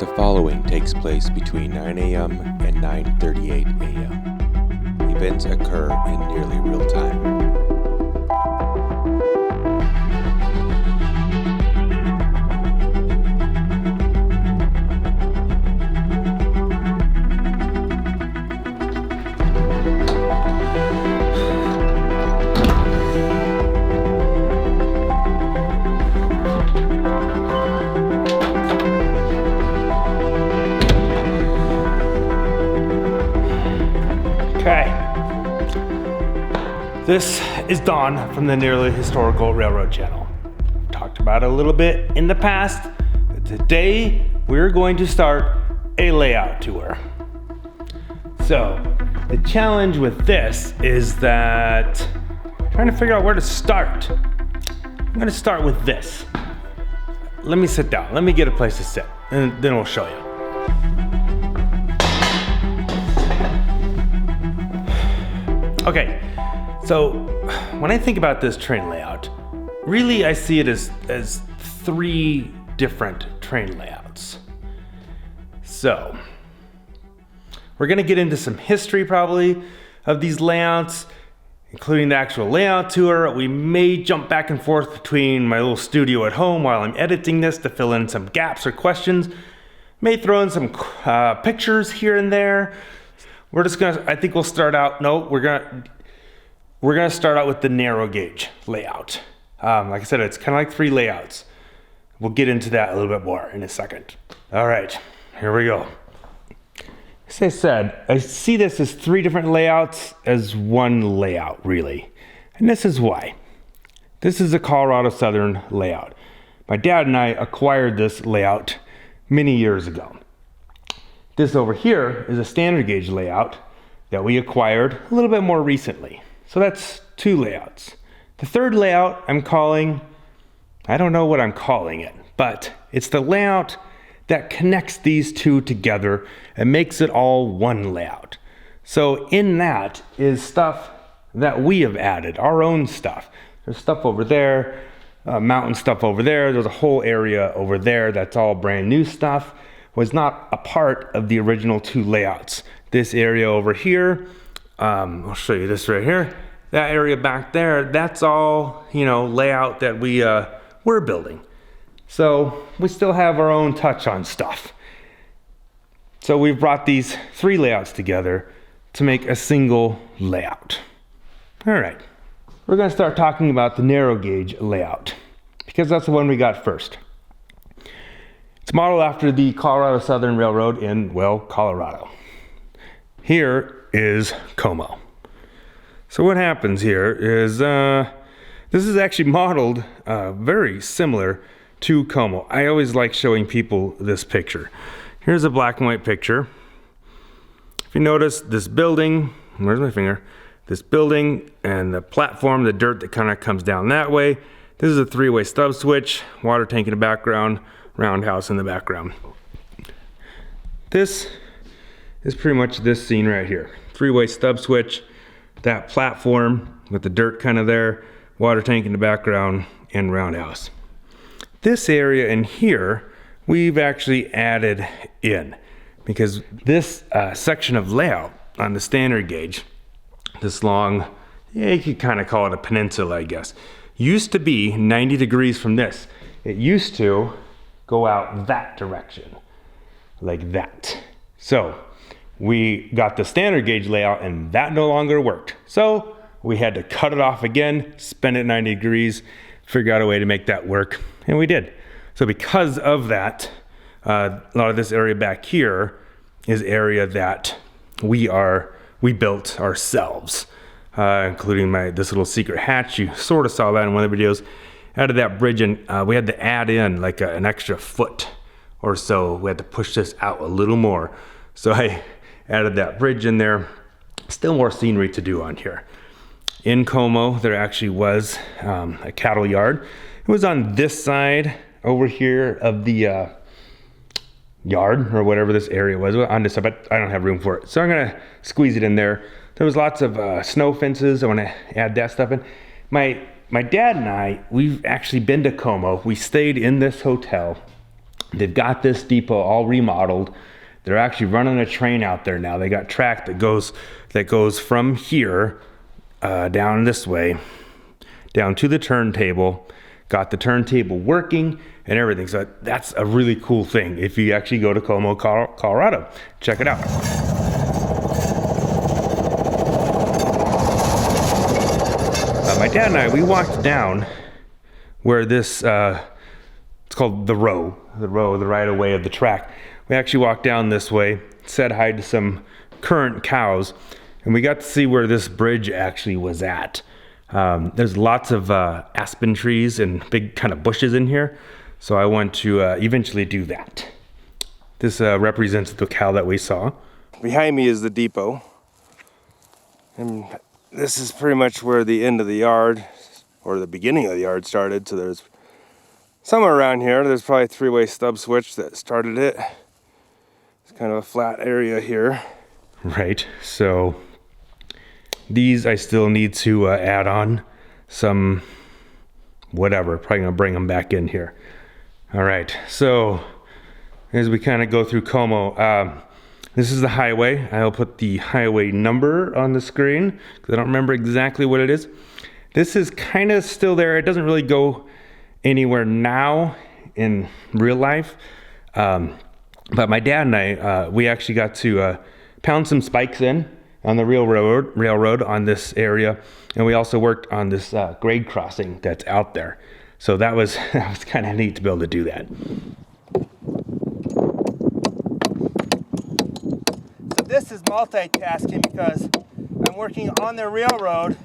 The following takes place between 9 a.m. and 9:38 a.m. Events occur in nearly real time. This is Don from the Nearly Historical Railroad Channel. Talked about it a little bit in the past, but today we're going to start a layout tour. So, the challenge with this is that I'm trying to figure out where to start. I'm going to start with this. Let me sit down. Let me get a place to sit, and then we'll show you. Okay. So, when I think about this train layout, really I see it as three different train layouts. So, we're gonna get into some history probably of these layouts, including the actual layout tour. We may jump back and forth between my little studio at home while I'm editing this to fill in some gaps or questions. May throw in some pictures here and there. We're gonna start out with the narrow gauge layout. Like I said, it's kind of like three layouts. We'll get into that a little bit more in a second. All right, here we go. As I said, I see this as three different layouts as one layout, really. And this is why. This is a Colorado Southern layout. My dad and I acquired this layout many years ago. This over here is a standard gauge layout that we acquired a little bit more recently. So that's two layouts. The third layout I don't know what I'm calling it, but it's the layout that connects these two together and makes it all one layout. So in that is stuff that we have added, our own stuff. There's stuff over there, mountain stuff over there. There's a whole area over there that's all brand new stuff. Was not a part of the original two layouts. This area over here, I'll show you this right here. That area back there, that's all, layout that we're building. So we still have our own touch on stuff. So we've brought these three layouts together to make a single layout. All right, we're gonna start talking about the narrow gauge layout because that's the one we got first. It's modeled after the Colorado Southern Railroad in, Colorado. Here is Como. So what happens here is, this is actually modeled very similar to Como. I always like showing people this picture. Here's a black and white picture. If you notice this building, where's my finger? This building and the platform, the dirt that kind of comes down that way. This is a three-way stub switch, water tank in the background, Roundhouse in the background. This is pretty much this scene right here. Three-way stub switch, that platform with the dirt kind of there, water tank in the background, and Roundhouse. This area in here, we've actually added in because this section of layout on the standard gauge, this long, you could kind of call it a peninsula, I guess, used to be 90 degrees from this. It used to go out that direction, like that. So we got the standard gauge layout and that no longer worked. So we had to cut it off again, spin it 90 degrees, figure out a way to make that work, and we did. So because of that, a lot of this area back here is area that we built ourselves, including this little secret hatch. You sort of saw that in one of the videos. Added that bridge and we had to add in like an extra foot or so. We had to push this out a little more. So I added that bridge in there. Still more scenery to do on here. In Como, there actually was a cattle yard. It was on this side over here of the yard or whatever this area was on this side, but I don't have room for it. So I'm gonna squeeze it in there. There was lots of snow fences. I wanna add that stuff in. My dad and I, we've actually been to Como. We stayed in this hotel They've got this depot all remodeled. They're actually running a train out there now. They got track that goes from here down this way, down to the turntable. Got the turntable working and everything. So that's a really cool thing. If you actually go to Como, Colorado, check it out. My dad and I, we walked down where this, it's called the right of way of the track. We actually walked down this way, said hi to some current cows, and we got to see where this bridge actually was at. There's lots of aspen trees and big kind of bushes in here, so I want to eventually do that. This represents the cow that we saw. Behind me is the depot, and this is pretty much where the end of the yard, or the beginning of the yard started, so there's somewhere around here, there's probably a three-way stub switch that started it. It's kind of a flat area here. Right, so these I still need to add on some whatever, probably gonna bring them back in here. All right, so as we kind of go through Como, this is the highway. I'll put the highway number on the screen because I don't remember exactly what it is. This is kind of still there. It doesn't really go anywhere now in real life. But my dad and I, we actually got to pound some spikes in on the railroad on this area. And we also worked on this grade crossing that's out there. So that was kind of neat to be able to do that. So this is multitasking because I'm working on the railroad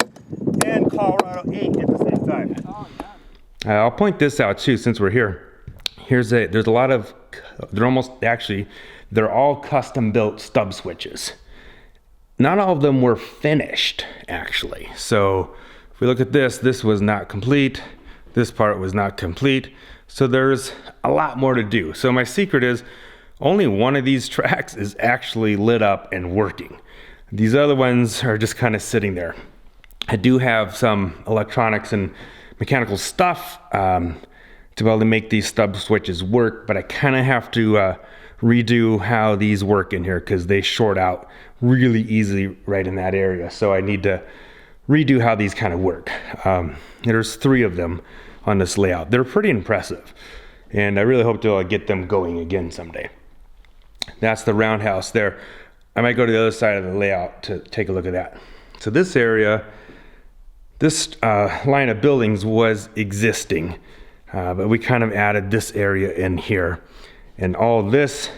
and Colorado 8 at the same time. Oh, yeah. I'll point this out too, since we're here. There's a lot of, they're all custom built stub switches. Not all of them were finished, actually. So if we look at this was not complete. This part was not complete. So there's a lot more to do. So my secret is only one of these tracks is actually lit up and working. These other ones are just kind of sitting there. I do have some electronics and mechanical stuff to be able to make these stub switches work, but I kind of have to redo how these work in here because they short out really easily right in that area. So I need to redo how these kind of work. There's 3 of them on this layout. They're pretty impressive, and I really hope to get them going again someday. That's the Roundhouse there. I might go to the other side of the layout to take a look at that. So this area, this line of buildings was existing, but we kind of added this area in here. And all this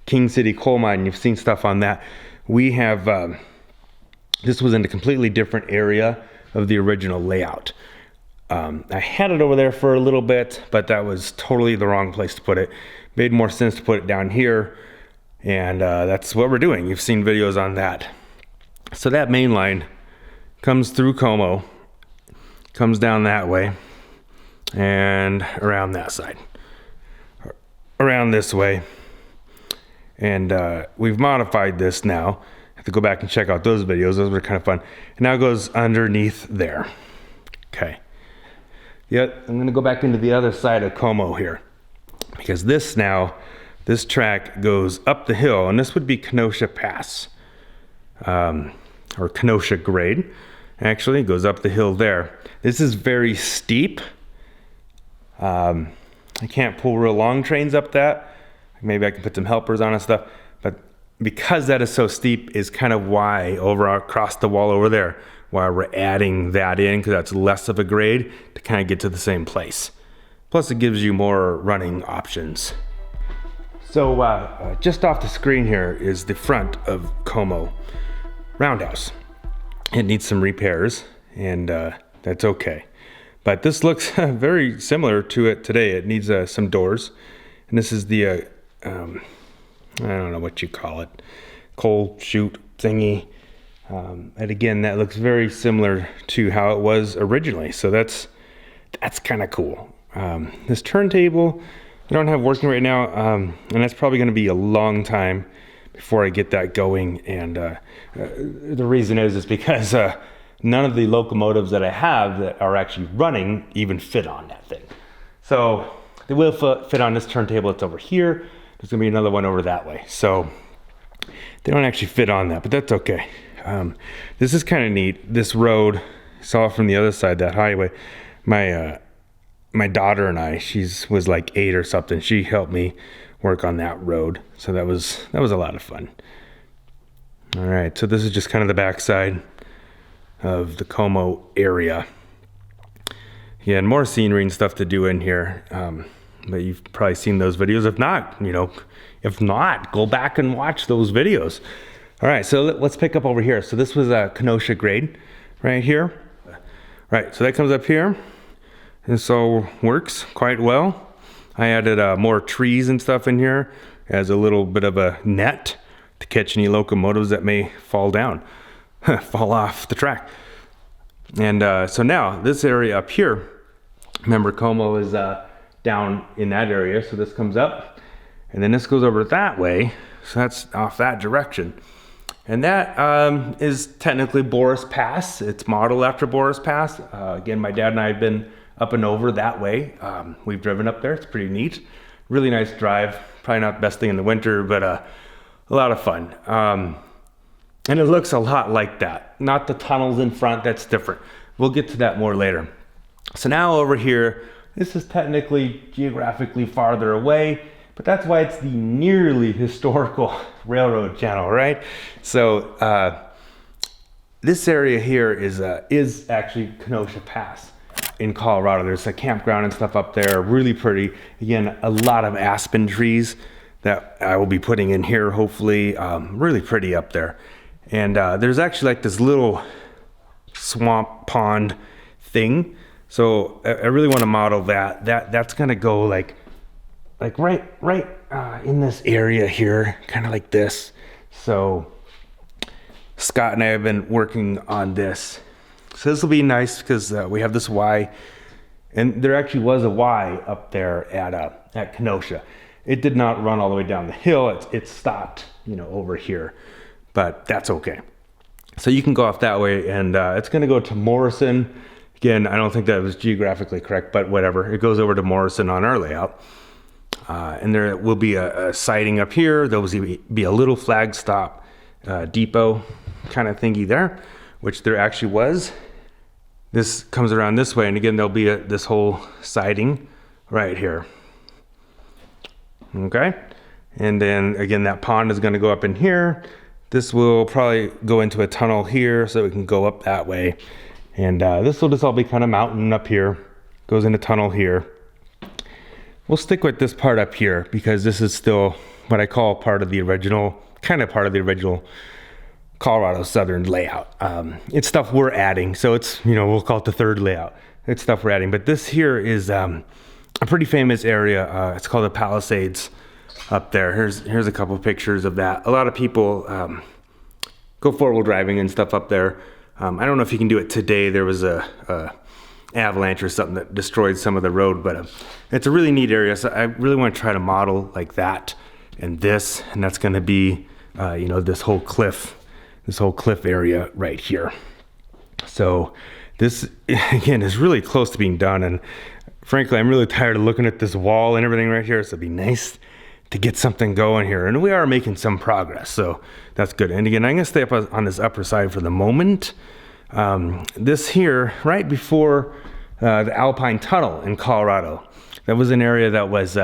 King City coal mine, you've seen stuff on that. We have, this was in a completely different area of the original layout. I had it over there for a little bit, but that was totally the wrong place to put it. Made more sense to put it down here, and that's what we're doing. You've seen videos on that. So that main line comes through Como, comes down that way, and around that side. Around this way. And we've modified this now. I have to go back and check out those videos. Those were kind of fun. And now it goes underneath there. Okay. Yeah, I'm gonna go back into the other side of Como here. Because this track goes up the hill, and this would be Kenosha Pass. Or Kenosha grade. Actually, it goes up the hill there. This is very steep. I can't pull real long trains up that. Maybe I can put some helpers on and stuff. But because that is so steep is kind of why over across the wall over there, why we're adding that in, because that's less of a grade to kind of get to the same place. Plus it gives you more running options. So just off the screen here is the front of Como Roundhouse. It needs some repairs, and that's okay. But this looks very similar to it today. It needs some doors. And this is the, I don't know what you call it, coal chute thingy. And again, that looks very similar to how it was originally. So that's kind of cool. This turntable, I don't have working right now. And that's probably going to be a long time before I get that going. And the reason is because none of the locomotives that I have that are actually running even fit on that thing. So They will fit on this turntable. It's over here. There's gonna be another one over that way. So they don't actually fit on that, but that's okay. This is kind of neat. This road, saw from the other side, that highway. My daughter and I, was like 8 or something. She helped me work on that road. So that was a lot of fun. All right, so this is just kind of the backside of the Como area. Yeah, and more scenery and stuff to do in here. But you've probably seen those videos. If not, go back and watch those videos. All right, so let's pick up over here. So this was a Kenosha grade right here. Right, so that comes up here. And so works quite well. I added more trees and stuff in here as a little bit of a net to catch any locomotives that may fall down, fall off the track. And so now this area up here, remember Como is down in that area. So this comes up and then this goes over that way. So that's off that direction. And that is technically Boris Pass. It's modeled after Boris Pass. Again, my dad and I have been up and over that way. We've driven up there. It's pretty neat. Really nice drive. Probably not the best thing in the winter, but a lot of fun. And it looks a lot like that. Not the tunnels in front, that's different. We'll get to that more later. So now over here, this is technically geographically farther away, but that's why it's the nearly historical railroad channel, right? So this area here is actually Kenosha Pass in Colorado. There's a campground and stuff up there, really pretty. Again, a lot of aspen trees that I will be putting in here, hopefully. Really pretty up there. And there's actually like this little swamp pond thing. So I really want to model that. That's gonna go like right in this area here, kind of like this. So Scott and I have been working on this. So this will be nice because we have this Y, and there actually was a Y up there at Kenosha. It did not run all the way down the hill. It stopped, over here, but that's okay. So you can go off that way, and it's going to go to Morrison. Again, I don't think that was geographically correct, but whatever. It goes over to Morrison on our layout. And there will be a siding up here. There will be a little flag stop depot kind of thingy there, which there actually was. This comes around this way, and again, there'll be this whole siding right here. Okay, and then again, that pond is going to go up in here. This will probably go into a tunnel here, so we can go up that way. And this will just all be kind of mountain up here, goes in a tunnel here. We'll stick with this part up here because this is still what I call part of the original Colorado Southern layout. It's stuff we're adding, so it's, we'll call it the third layout. It's stuff we're adding, but this here is a pretty famous area. It's called the Palisades up there. Here's a couple of pictures of that. A lot of people go four-wheel driving and stuff up there. I don't know if you can do it today. There was a avalanche or something that destroyed some of the road, but it's a really neat area. So I really want to try to model like that and that's going to be, this whole cliff area right here. So this again is really close to being done, and frankly, I'm really tired of looking at this wall and everything right here. So it'd be nice to get something going here, and we are making some progress, so that's good. And again, I'm gonna stay up on this upper side for the moment. This here, right before the Alpine Tunnel in Colorado, that was an area that was,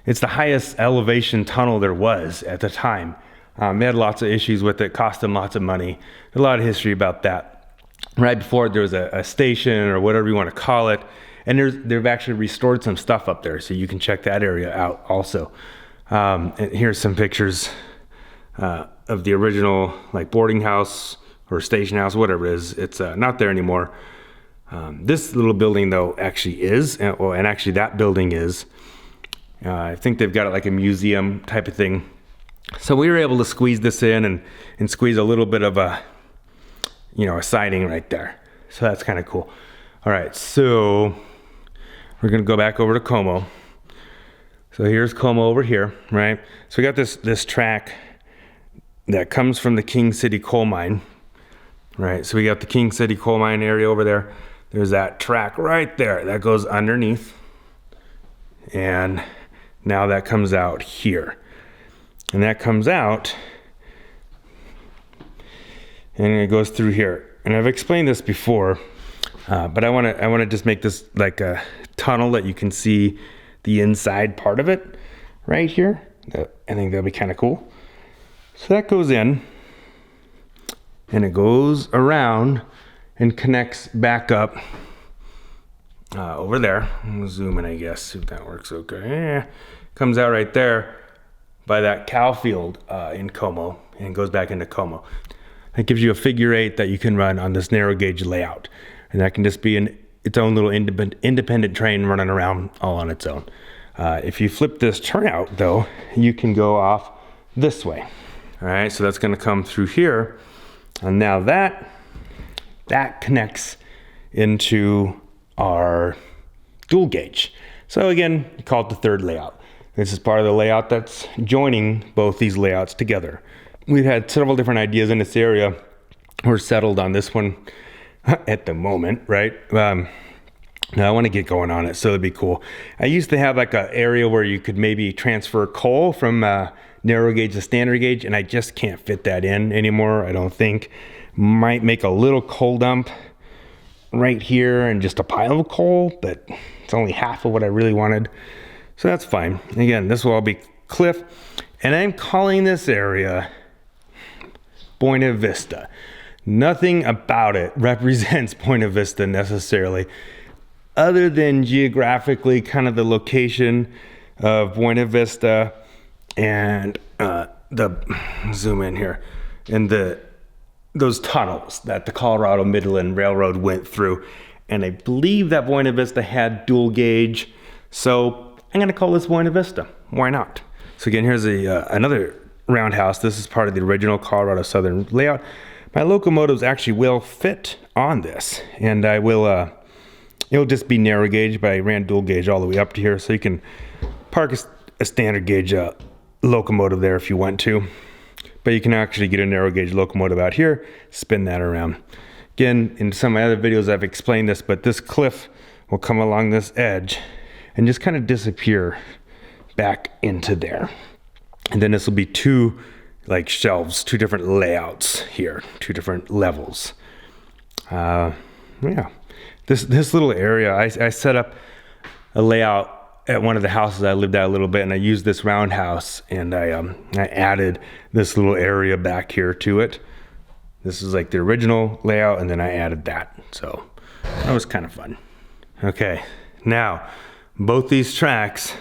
it's the highest elevation tunnel there was at the time. They had lots of issues with it, cost them lots of money. A lot of history about that. Right before there was a station or whatever you want to call it, and they've actually restored some stuff up there, so you can check that area out also. And here's some pictures of the original boarding house or station house, whatever it is. It's not there anymore. This little building though actually is, and actually that building is. I think they've got it like a museum type of thing. So we were able to squeeze this in and squeeze a little bit of a siding right there. So that's kind of cool. All right, so we're gonna go back over to Como. So here's Como over here, right? So we got this track that comes from the King City coal mine, right? So we got the King City coal mine area over there. There's that track right there that goes underneath. and now that comes out here. And that comes out, and it goes through here. And I've explained this before, but I want to just make this like a tunnel that you can see the inside part of it right here. I think that'll be kind of cool. So that goes in, and it goes around and connects back up over there. I'll zoom in, I guess, see if that works okay. Yeah. Comes out right there by that cow field in Como, and goes back into Como. That gives you a figure 8 that you can run on this narrow gauge layout. And that can just be its own little independent train running around all on its own. If you flip this turnout though, you can go off this way. All right, so that's gonna come through here. And now that connects into our dual gauge. So again, you call it the third layout. This is part of the layout that's joining both these layouts together. We've had several different ideas in this area. We're settled on this one at the moment, right? Now I want to get going on it, so it'd be cool. I used to have like an area where you could maybe transfer coal from narrow gauge to standard gauge, and I just can't fit that in anymore, I don't think. Might make a little coal dump right here and just a pile of coal, but it's only half of what I really wanted. So that's fine. Again, this will all be cliff, and I'm calling this area Buena Vista. Nothing about it represents Buena Vista necessarily, other than geographically kind of the location of Buena Vista and zoom in here, and those tunnels that the Colorado Midland Railroad went through. And I believe that Buena Vista had dual gauge, so I'm gonna call this Buena Vista. Why not? So again, here's another roundhouse. This is part of the original Colorado Southern layout. My locomotives actually will fit on this, and I will, it'll just be narrow gauge, but I ran dual gauge all the way up to here, so you can park a standard gauge locomotive there if you want to. But you can actually get a narrow gauge locomotive out here, spin that around. Again, in some of my other videos I've explained this, but this cliff will come along this edge and just kind of disappear back into there. And then this will be two like shelves, two different layouts here, two different levels. Yeah, this little area, I set up a layout at one of the houses I lived at a little bit, and I used this roundhouse, and I added this little area back here to it. This is like the original layout, and then I added that. So that was kind of fun. Okay, now both these tracks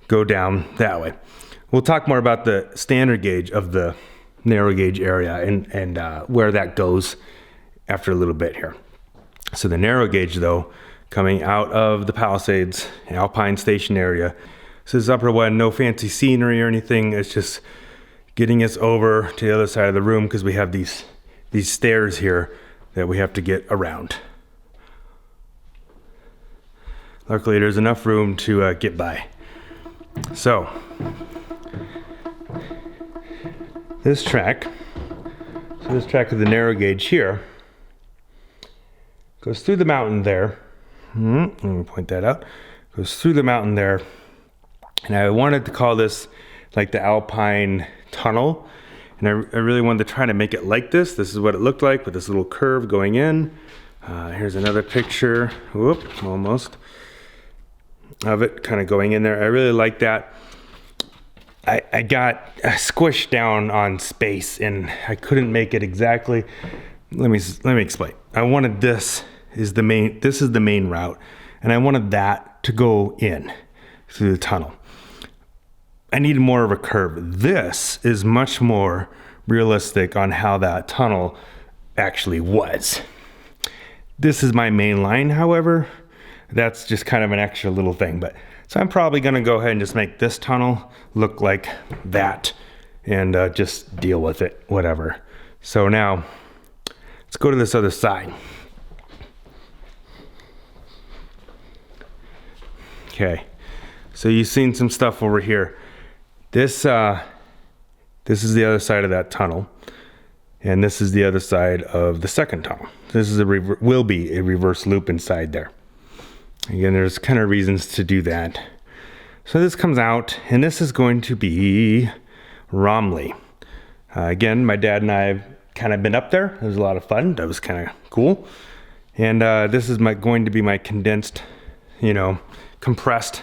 go down that way. We'll talk more about the standard gauge of the narrow gauge area and where that goes after a little bit here. So the narrow gauge though, coming out of the Palisades, Alpine Station area. This is upper one, no fancy scenery or anything. It's just getting us over to the other side of the room because we have these stairs here that we have to get around. Luckily, there's enough room to get by. So, this track of the narrow gauge here goes through the mountain there. Let me point that out. Goes through the mountain there. And I wanted to call this like the Alpine Tunnel. And I really wanted to try to make it like this. This is what it looked like with this little curve going in. Here's another picture, whoop, almost, of it kind of going in there. I really like that. I got squished down on space and I couldn't make it exactly. Let me explain. I wanted this is the main route, and I wanted that to go in through the tunnel. I needed more of a curve. This is much more realistic on how that tunnel actually was. This is my main line, however. That's just kind of an extra little thing, but so I'm probably gonna go ahead and just make this tunnel look like that and just deal with it, whatever. So now let's go to this other side. Okay, so you've seen some stuff over here. This is the other side of that tunnel, and this is the other side of the second tunnel. This is will be a reverse loop inside there. Again, there's kind of reasons to do that. So this comes out, and this is going to be Romley. Again, my dad and I have kind of been up there. It was a lot of fun. That was kind of cool. And this is going to be my condensed, compressed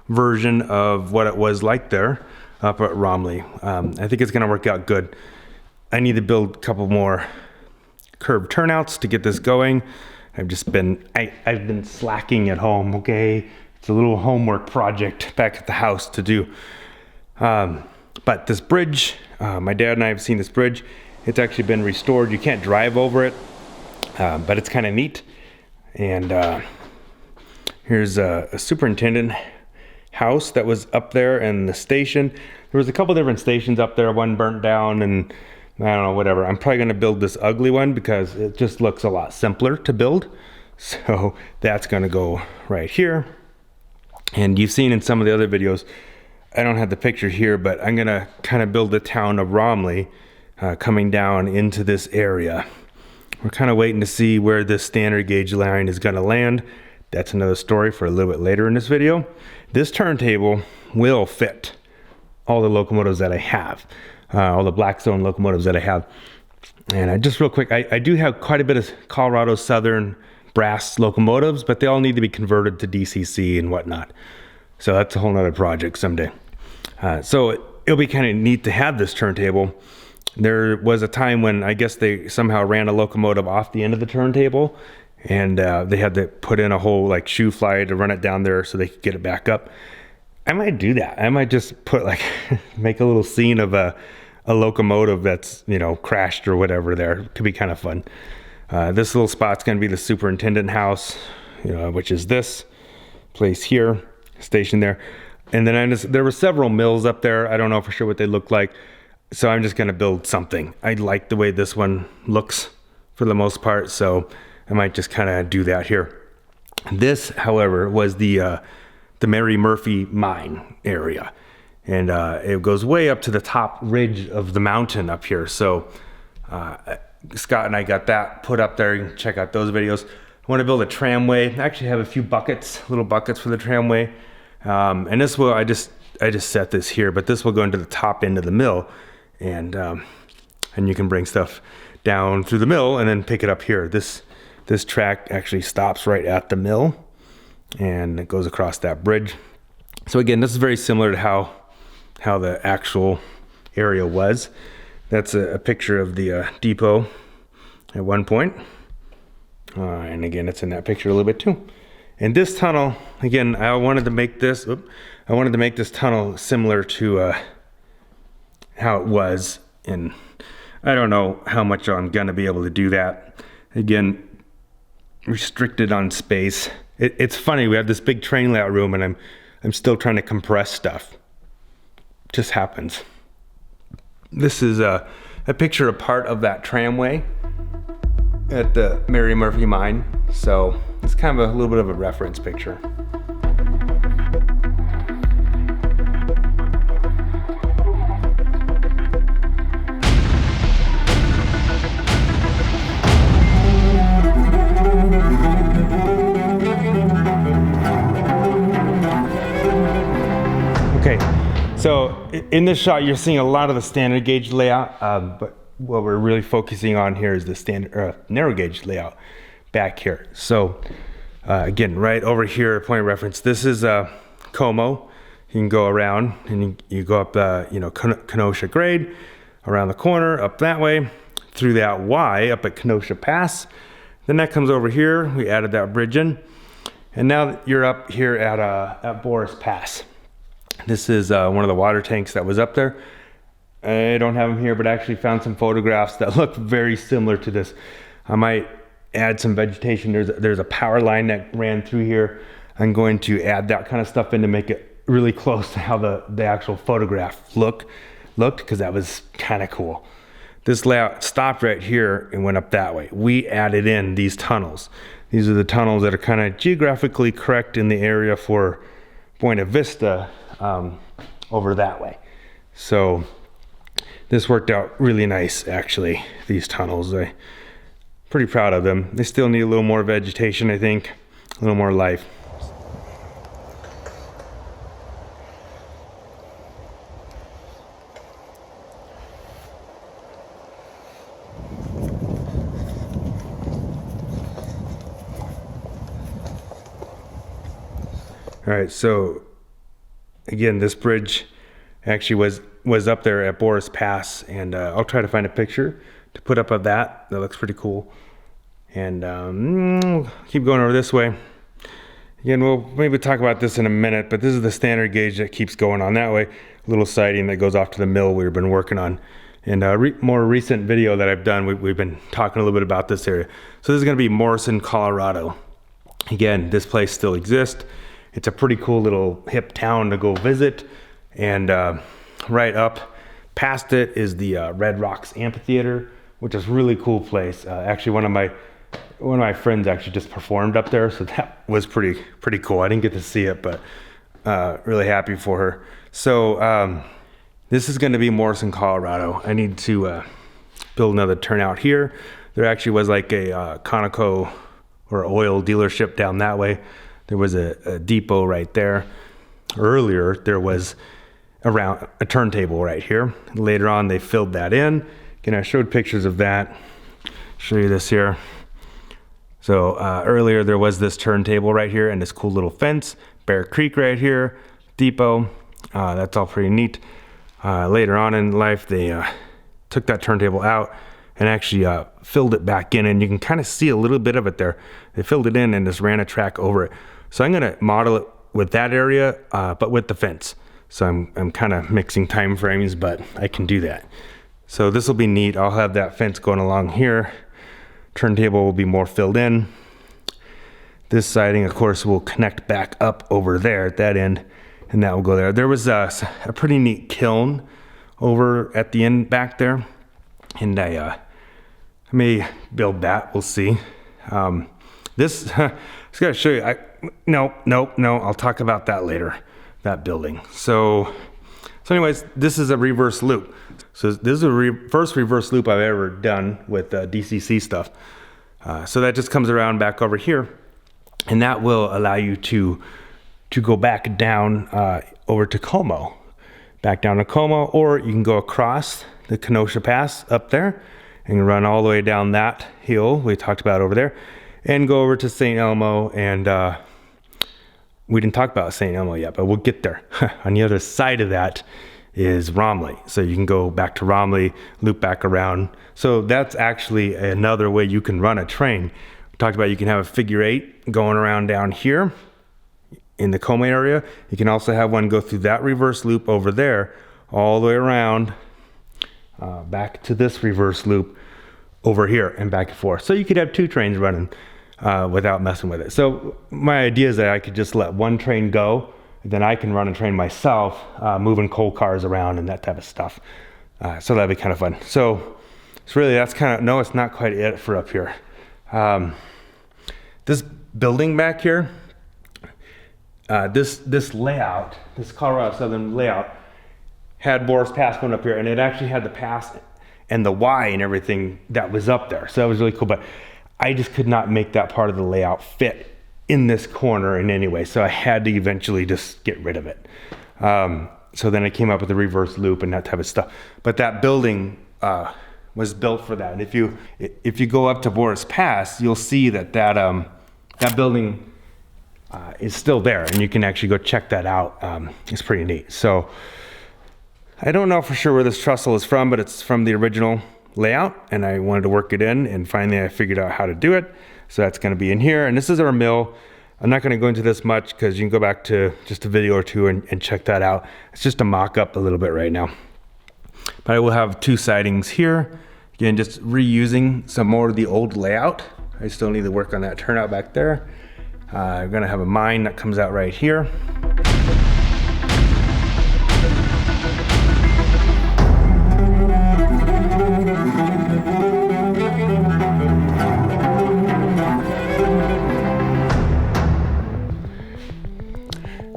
version of what it was like there up at Romley. I think it's going to work out good. I need to build a couple more curved turnouts to get this going. I've been slacking at home, okay? It's a little homework project back at the house to do. But this bridge, my dad and I have seen this bridge. It's actually been restored. You can't drive over it, but it's kind of neat. And here's a superintendent house that was up there, and the station. There was a couple different stations up there. One burnt down, and I don't know, whatever. I'm probably going to build this ugly one because it just looks a lot simpler to build. So that's going to go right here. And you've seen in some of the other videos, I don't have the picture here, but I'm going to kind of build the town of Romley coming down into this area. We're kind of waiting to see where this standard gauge line is going to land. That's another story for a little bit later in this video. This turntable will fit all the locomotives that I have, all the Blackstone locomotives that I have. And just real quick, I do have quite a bit of Colorado Southern brass locomotives, but they all need to be converted to DCC and whatnot. So that's a whole nother project someday. So it'll be kind of neat to have this turntable. There was a time when I guess they somehow ran a locomotive off the end of the turntable, and they had to put in a whole like shoe fly to run it down there so they could get it back up. I might do that. I might just put make a little scene of a locomotive that's, crashed or whatever there. It could be kind of fun. This little spot's going to be the superintendent house, which is this place here, station there. And then there were several mills up there. I don't know for sure what they look like. So I'm just going to build something. I like the way this one looks for the most part. So I might just kind of do that here. This, however, was the Mary Murphy mine area. And it goes way up to the top ridge of the mountain up here. So Scott and I got that put up there. You can check out those videos. I want to build a tramway. I actually have a few little buckets for the tramway. And this will, I just set this here, but this will go into the top end of the mill. And you can bring stuff down through the mill and then pick it up here. This track actually stops right at the mill, and it goes across that bridge. So again, this is very similar to how the actual area was. That's a picture of the depot at one point. And again, it's in that picture a little bit too. And this tunnel, again, I wanted to make this tunnel similar to how it was. And I don't know how much I'm gonna be able to do that. Again, restricted on space. It's funny, we have this big train layout room, and I'm still trying to compress stuff. Just happens. This is a picture of part of that tramway at the Mary Murphy mine. So it's kind of a little bit of a reference picture. Okay, so in this shot, you're seeing a lot of the standard gauge layout, but what we're really focusing on here is the standard narrow gauge layout back here. So again, right over here, point of reference, this is Como. You can go around and you go up Kenosha grade, around the corner, up that way, through that Y up at Kenosha Pass. Then that comes over here. We added that bridge in. And now you're up here at Boris Pass. This is one of the water tanks that was up there. I don't have them here, but I actually found some photographs that look very similar to this. I might add some vegetation. There's a power line that ran through here. I'm going to add that kind of stuff in to make it really close to how the actual photograph looked, because that was kind of cool. This layout stopped right here and went up that way. We added in these tunnels. These are the tunnels that are kind of geographically correct in the area for Buena Vista over that way. So this worked out really nice, actually, these tunnels. I'm pretty proud of them. They still need a little more vegetation, I think, a little more life. All right, so again, this bridge actually was up there at Boris Pass, and I'll try to find a picture to put up of that. That looks pretty cool. And keep going over this way. Again, we'll maybe talk about this in a minute, but this is the standard gauge that keeps going on that way. A little siding that goes off to the mill we've been working on. And more recent video that I've done, we've been talking a little bit about this area. So this is gonna be Morrison, Colorado. Again, this place still exists. It's a pretty cool little hip town to go visit. And right up past it is the Rocks Amphitheatre, which is a really cool place. Actually, one of my friends actually just performed up there, so that was pretty cool. I didn't get to see it, but really happy for her. So this is going to be Morrison, Colorado. I need to build another turnout here. There actually was like a Conoco or oil dealership down that way. There was a depot right there. Earlier, there was around a turntable right here. Later on, they filled that in. Again, I showed pictures of that. Show you this here. So earlier there was this turntable right here and this cool little fence. Bear Creek right here, depot. That's all pretty neat. Later on in life, they took that turntable out and actually filled it back in, and you can kind of see a little bit of it there. They filled it in and just ran a track over it. So I'm gonna model it with that area, but with the fence. So I'm kind of mixing time frames, but I can do that. So this will be neat. I'll have that fence going along here. Turntable will be more filled in. This siding, of course, will connect back up over there at that end, and that will go there. There was a pretty neat kiln over at the end back there, and I may build that. We'll see. This, I was gonna show you. No, I'll talk about that later. That building. So anyways, this is a reverse loop. So this is the first reverse loop I've ever done with DCC stuff. So that just comes around back over here, and that will allow you to go back down over to Como, back down to Como, or you can go across the Kenosha Pass up there and run all the way down that hill we talked about over there, and go over to St. Elmo. And we didn't talk about St. Elmo yet, but we'll get there. On the other side of that is Romley. So you can go back to Romley, loop back around. So that's actually another way you can run a train. We talked about you can have a figure 8 going around down here in the Como area. You can also have one go through that reverse loop over there, all the way around, back to this reverse loop over here and back and forth. So you could have 2 trains running without messing with it. So my idea is that I could just let one train go, and then I can run a train myself, moving coal cars around and that type of stuff. So that'd be kind of fun. So it's really, that's kind of, no, it's not quite it for up here. This building back here, this layout, this Colorado Southern layout, had Boris Pass going up here, and it actually had the pass and the Y and everything that was up there. So that was really cool, but I just could not make that part of the layout fit in this corner in any way. So I had to eventually just get rid of it. So then I came up with a reverse loop and that type of stuff. But that building was built for that. And if you go up to Boris Pass, you'll see that building is still there, and you can actually go check that out. It's pretty neat. So I don't know for sure where this trestle is from, but it's from the original layout, and I wanted to work it in, and finally I figured out how to do it. So that's going to be in here, and this is our mill. I'm not going to go into this much because you can go back to just a video or two and check that out. It's just a mock-up a little bit right now. But I will have 2 sidings here. Again, just reusing some more of the old layout. I still need to work on that turnout back there. I'm going to have a mine that comes out right here.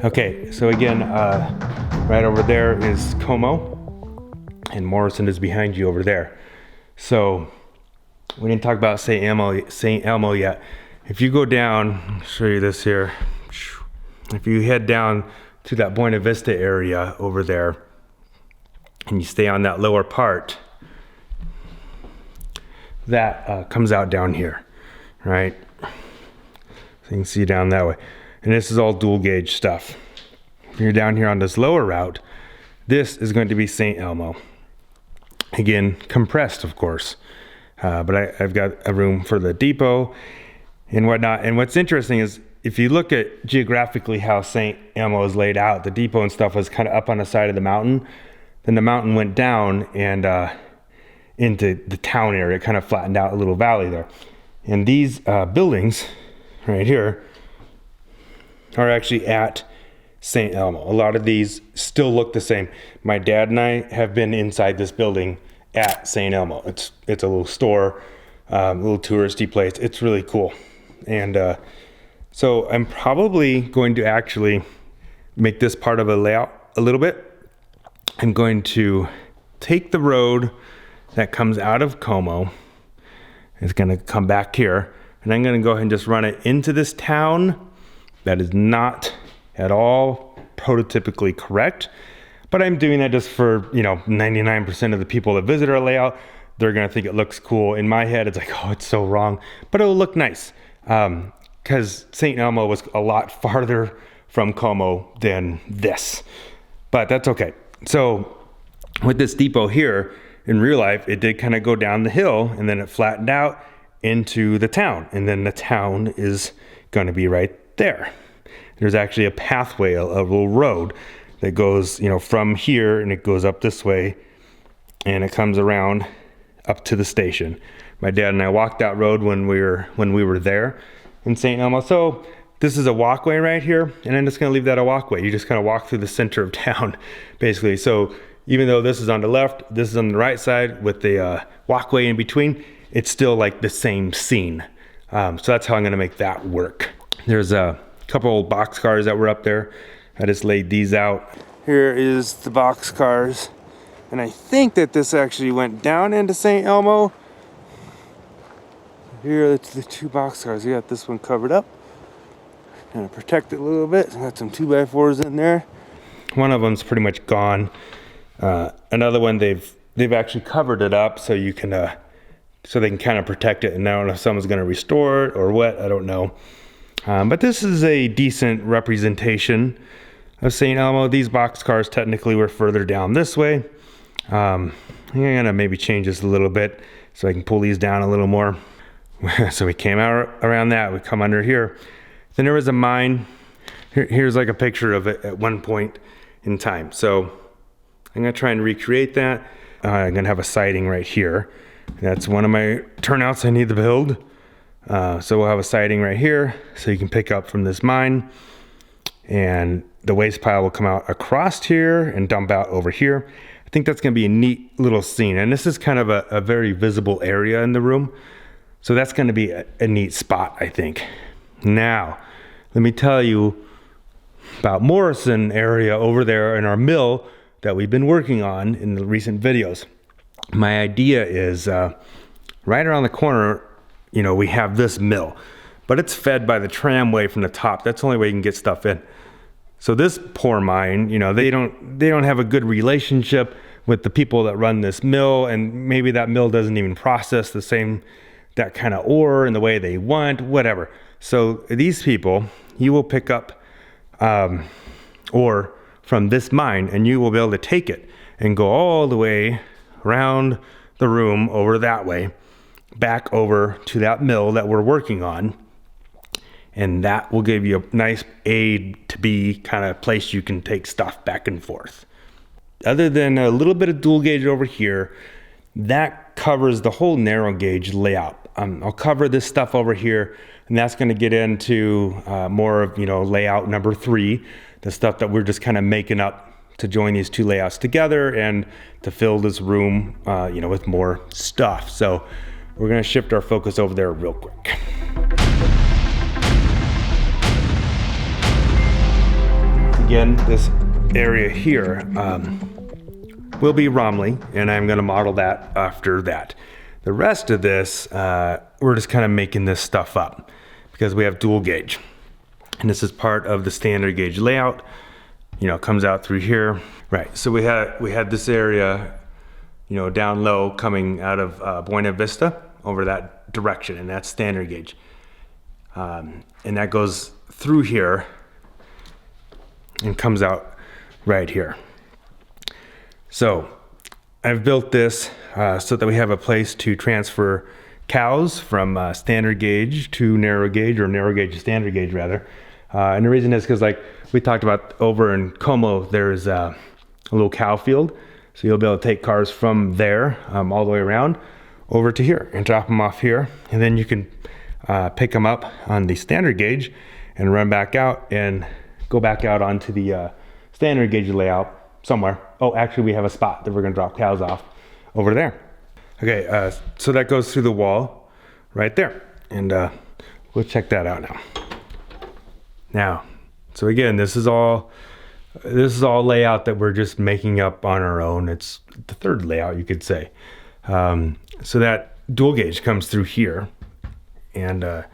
Okay, so again, right over there is Como, and Morrison is behind you over there. So we didn't talk about St. Elmo yet. If you go down, I'll show you this here. If you head down to that Buena Vista area over there, and you stay on that lower part, that comes out down here, right? So you can see down that way. And this is all dual gauge stuff. If you're down here on this lower route, this is going to be St. Elmo. Again, compressed, of course. But I've got a room for the depot and whatnot. And what's interesting is if you look at geographically how St. Elmo is laid out, the depot and stuff was kind of up on the side of the mountain. Then the mountain went down and into the town area, kind of flattened out a little valley there. And these buildings right here are actually at St. Elmo. A lot of these still look the same. My dad and I have been inside this building at St. Elmo. It's a little store, little touristy place. It's really cool. And so I'm probably going to actually make this part of a layout a little bit. I'm going to take the road that comes out of Como. It's going to come back here. And I'm going to go ahead and just run it into this town. That is not at all prototypically correct. But I'm doing that just for, 99% of the people that visit our layout, they're going to think it looks cool. In my head, it's like, oh, it's so wrong. But it'll look nice. Because St. Elmo was a lot farther from Como than this. But that's okay. So with this depot here, in real life, it did kind of go down the hill and then it flattened out into the town. And then the town is going to be right there. There's actually a pathway, a little road that goes, from here and it goes up this way and it comes around up to the station. My dad and I walked that road when we were there in St. Elmo. So this is a walkway right here, and I'm just gonna leave that a walkway. You just kind of walk through the center of town, basically. So even though this is on the left, this is on the right side with the walkway in between, it's still like the same scene. So that's how I'm gonna make that work. There's a couple old box cars that were up there. I just laid these out. Here is the box cars. And I think that this actually went down into St. Elmo. Here, it's the two box cars. We got this one covered up. Kind of protect it a little bit. Got some 2x4s in there. One of them's pretty much gone. Another one, they've actually covered it up so you can, so they can kind of protect it. And I don't know if someone's going to restore it or what. I don't know. But this is a decent representation of St. Elmo. These box cars technically were further down this way. I'm gonna maybe change this a little bit so I can pull these down a little more. So we came out around that, we come under here. Then there was a mine. Here's like a picture of it at one point in time. So I'm gonna try and recreate that. I'm gonna have a siding right here. That's one of my turnouts I need to build. So we'll have a siding right here so you can pick up from this mine. And the waste pile will come out across here and dump out over here. I think that's going to be a neat little scene. And this is kind of a very visible area in the room. So that's going to be a neat spot, I think. Now, let me tell you about Morrison area over there in our mill that we've been working on in the recent videos. My idea is right around the corner, we have this mill, but it's fed by the tramway from the top. That's the only way you can get stuff in. So this poor mine, they don't have a good relationship with the people that run this mill, and maybe that mill doesn't even process that kind of ore in the way they want, whatever. So these people, you will pick up ore from this mine, and you will be able to take it and go all the way around the room over that way, back over to that mill that we're working on. And that will give you a nice A to B kind of place you can take stuff back and forth. Other than a little bit of dual gauge over here, that covers the whole narrow gauge layout. I'll cover this stuff over here, and that's going to get into more of layout number 3, the stuff that we're just kind of making up to join these two layouts together and to fill this room with more stuff. So we're going to shift our focus over there real quick. Again, this area here will be Romley, and I'm going to model that after that. The rest of this, we're just kind of making this stuff up because we have dual gauge. And this is part of the standard gauge layout. It comes out through here. Right, so we had this area, down low coming out of Buena Vista over that direction, and that's standard gauge. And that goes through here and comes out right here. So I've built this so that we have a place to transfer cows from standard gauge to narrow gauge, or narrow gauge to standard gauge rather. And the reason is because, like we talked about over in Como, there's a little cow field. So you'll be able to take cars from there all the way around over to here and drop them off here. And then you can pick them up on the standard gauge and run back out and go back out onto the standard gauge layout somewhere. Oh, actually we have a spot that we're gonna drop cows off over there. Okay, so that goes through the wall right there. And we'll check that out now. So again, this is all layout that we're just making up on our own. It's the third layout, you could say. So that dual gauge comes through here, and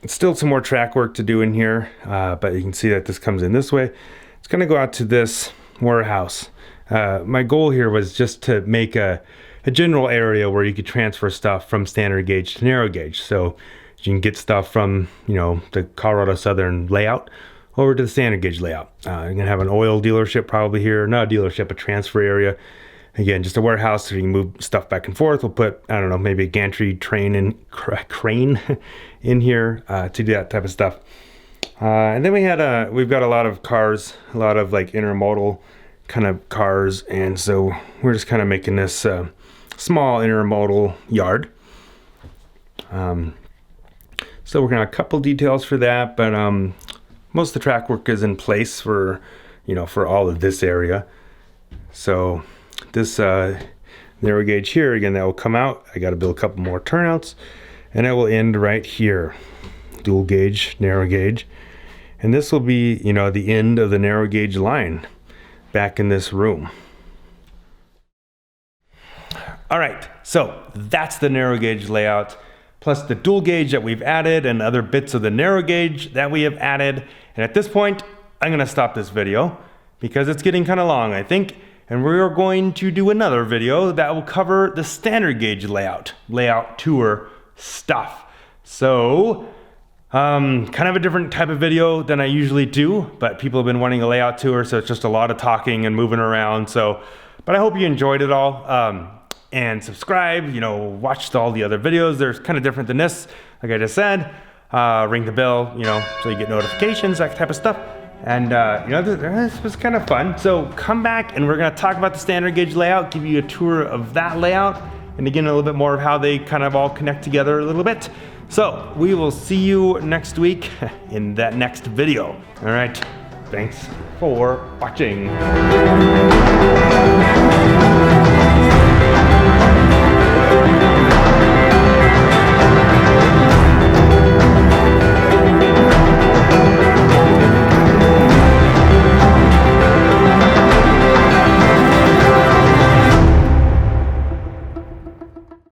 still some more track work to do in here, but you can see that this comes in this way. It's gonna go out to this warehouse. My goal here was just to make a general area where you could transfer stuff from standard gauge to narrow gauge. So you can get stuff from, you know, the Colorado Southern layout over to the standard gauge layout. You're gonna have an oil dealership probably here, not a dealership, a transfer area. Again, just a warehouse so you can move stuff back and forth. We'll put, I don't know, maybe a gantry crane in here to do that type of stuff. And then we've got a lot of cars, a lot of like intermodal kind of cars, and so we're just kind of making this small intermodal yard. So we're gonna have a couple details for that, but most of the track work is in place for, you know, for all of this area. So this narrow gauge here, again, that will come out. I got to build a couple more turnouts, and it will end right here. Dual gauge, narrow gauge, and this will be, you know, the end of the narrow gauge line back in this room. All right, so that's the narrow gauge layout, plus the dual gauge that we've added and other bits of the narrow gauge that we have added. And at this point, I'm gonna stop this video because it's getting kind of long, I think. And we're going to do another video that will cover the standard gauge layout tour stuff. So, kind of a different type of video than I usually do, but people have been wanting a layout tour, so it's just a lot of talking and moving around. So, but I hope you enjoyed it all. And subscribe, you know, watch all the other videos. They're kind of different than this, like I just said. Ring the bell, you know, so you get notifications, that type of stuff. And you know, this was kind of fun. So come back and we're gonna talk about the standard gauge layout, give you a tour of that layout, and again, a little bit more of how they kind of all connect together a little bit. So we will see you next week in that next video. All right, thanks for watching.